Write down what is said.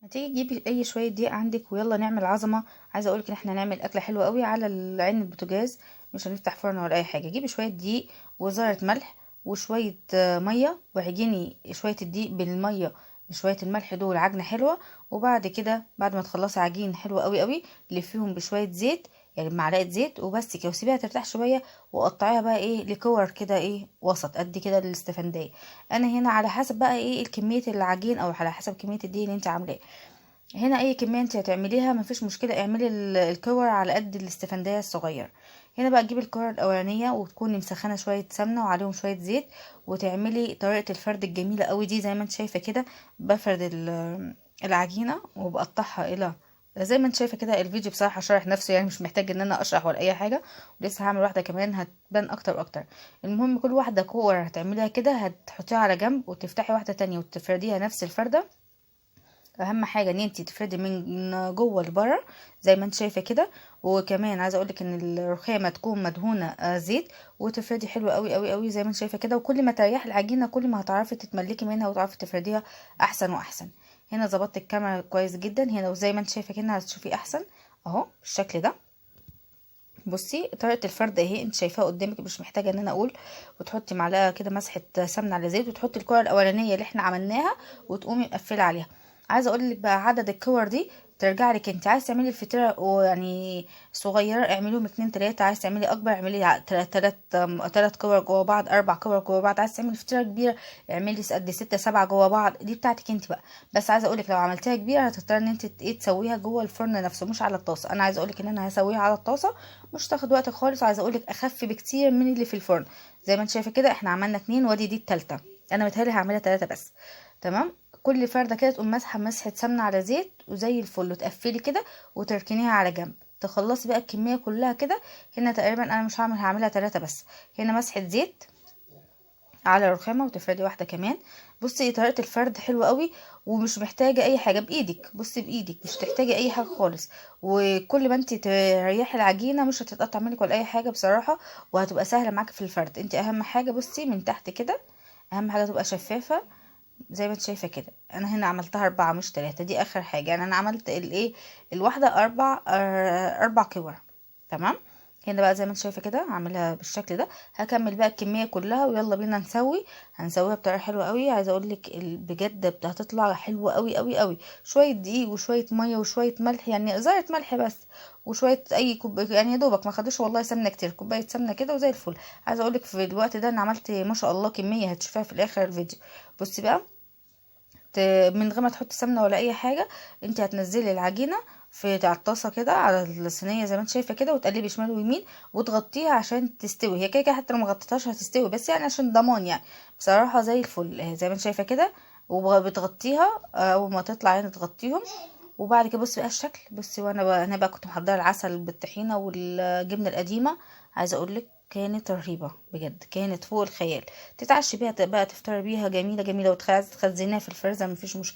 هتيجي تجيبي اي شويه دقيق عندك ويلا نعمل عظمه. عايزه اقولك ان احنا هنعمل اكله حلوه قوي على عين البوتاجاز، مش هنفتح فرن ولا اي حاجه. جيبي شويه دقيق وذره ملح وشويه ميه، وعجني شويه الدقيق بالميه بشويه الملح دول عجنه حلوه. وبعد كده بعد ما تخلصي عجين حلو قوي قوي، لفيهم بشويه زيت، يعني بمعلقه زيت وبس كده، وسيبيها ترتاح شويه. وقطعيها بقى ايه لكور كده، ايه وسط قد كده الاستفندية. انا هنا على حسب بقى ايه الكميه العجين، او على حسب كميه الدقيق اللي انت عاملاه. هنا اي كميه انت هتعمليها مفيش مشكله، اعملي الكور على قد الاستفندية الصغير. هنا بقى تجيبي الكور الاولانيه وتكوني مسخنه شويه سمنه وعليهم شويه زيت، وتعملي طريقه الفرد الجميله قوي دي زي ما انت شايفه كده. بفرد العجينه وبقطعها الى زي ما انت شايفه كده. الفيديو بصراحه شرح نفسه، يعني مش محتاج ان انا اشرح ولا اي حاجه. ولسه هعمل واحده كمان هتبان اكتر واكتر. المهم كل واحده كور هتعمليها كده هتحطيها على جنب، وتفتحي واحده تانية وتفرديها نفس الفرده. اهم حاجه ان انتي تفردي من جوه لبره زي ما انت شايفه كده. وكمان عايزه اقولك ان الرخامه تكون مدهونه زيت، وتفردي حلو قوي قوي قوي زي ما انت شايفه كده. وكل ما تريحي العجينه كل ما هتعرفي تتملكي منها وتعرفي تفرديها احسن واحسن. هنا ظبطت الكاميرا كويس جدا هنا، وزي ما انت شايفه كده هتشوفي احسن اهو بالشكل ده. بصي طريقه الفرد اهي انت شايفاها قدامك، مش محتاجه ان انا اقول. وتحطي معلقه كده مسحه سمنه على زيت، وتحطي الكره الاولانيه اللي احنا عملناها وتقومي مقفله عليها. عايزه اقول لك بقى عدد الكور دي ترجع لك انت. عايز تعملي الفطيره يعني صغيره اعمليهم اتنين تلاته، عايز تعملي اكبر اعملي تلات كور جوا بعض، اربع كور جوا بعض. عايز تعملي فطيره كبيره اعملي قد ستة سبعة جوا بعض، دي بتاعتك انت بقى. بس عايزه اقول لك لو عملتيها كبيره هتضطري ان انت ايه تسويها جوه الفرن نفسه مش على الطاسه. انا عايزه اقول لك ان انا هسويها على الطاسه، مش تاخد وقت خالص. عايزه اقولك اخف بكتير من اللي في الفرن. زي ما انت شايفه كده احنا عملنا اتنين وادي دي التالتة. انا متهيألي هعملها تلاتة بس. تمام. كل فرده كده تقوم مسحه مسحه سمنه على زيت وزي الفل، وتقفلي كده وتركنيها على جنب. تخلصي بقى الكميه كلها كده. هنا تقريبا انا مش هعملها تلاتة بس. هنا مسحه زيت على الرخامه، وتفردي واحده كمان. بصي طريقه الفرد حلوه قوي، ومش محتاجه اي حاجه بايدك. بصي بايدك مش تحتاجي اي حاجه خالص. وكل ما انت تريحي العجينه مش هتتقطع منك ولا اي حاجه بصراحه، وهتبقى سهله معاكي في الفرد. انت اهم حاجه بصي من تحت كده، اهم حاجه تبقى شفافه زي ما انت شايفه كده. انا هنا عملتها اربعة مش تلاتة، دي اخر حاجه. يعني انا عملت الايه الواحده اربع كور. تمام. هنا بقى زي ما انت شايفه كده هعملها بالشكل ده. هكمل بقى الكميه كلها ويلا بينا هنسويها بطريقه حلوه قوي. عايزه اقول لك بجد هتطلع حلوه قوي قوي قوي. شويه دقيق وشويه ميه وشويه ملح، يعني ذره ملح بس. وشويه اي يعني يا دوبك ما خدوش والله سمنه كتير، كوبايه سمنه كده وزي الفل. عايزه اقول لك في الوقت ده انا عملت ما شاء الله كميه هتشوفها في الاخر الفيديو. بصي بقى من غير ما تحطي سمنه ولا اي حاجه. انت هتنزلي العجينه على الطاسه كده على الصينيه زي ما انت شايفه كده، وتقلبي شمال ويمين وتغطيها عشان تستوي. هي كده كده حتى لو ما غطيتهاش هتستوي، بس يعني عشان ضمان يعني. بصراحه زي الفل زي ما انت شايفه كده. وبتغطيها اول ما تطلع يعني تغطيهم. وبعد كده بصي بقى الشكل. بصي انا بقى كنت محضره العسل بالطحينه والجبنه القديمه. عايزه اقول لك كانت رهيبه بجد، كانت فوق الخيال. تتعشي بيها بقى تفطري بيها جميله جميله، وتخزنيها في الفريزر مفيش مشكله.